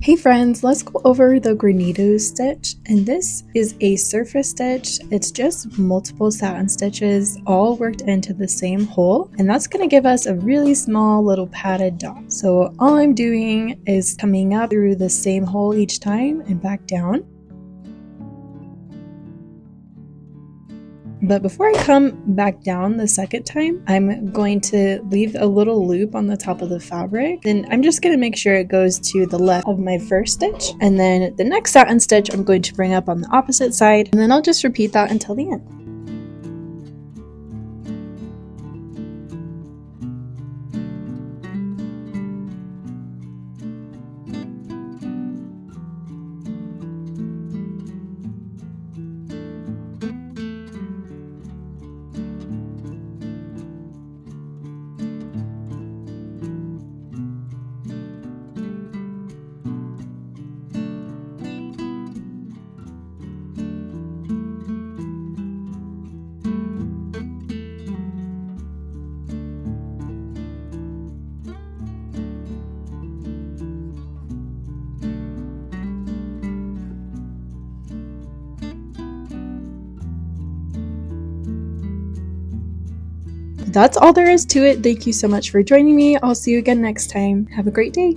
Hey friends, let's go over the granito stitch, and this is a surface stitch. It's just multiple satin stitches all worked into the same hole, and that's going to give us a really small little padded dot. So all I'm doing is coming up through the same hole each time and back down. But before I come back down the second time, I'm going to leave a little loop on the top of the fabric. Then I'm just going to make sure it goes to the left of my first stitch. And then the next satin stitch I'm going to bring up on the opposite side. And then I'll just repeat that until the end. That's all there is to it. Thank you so much for joining me. I'll see you again next time. Have a great day.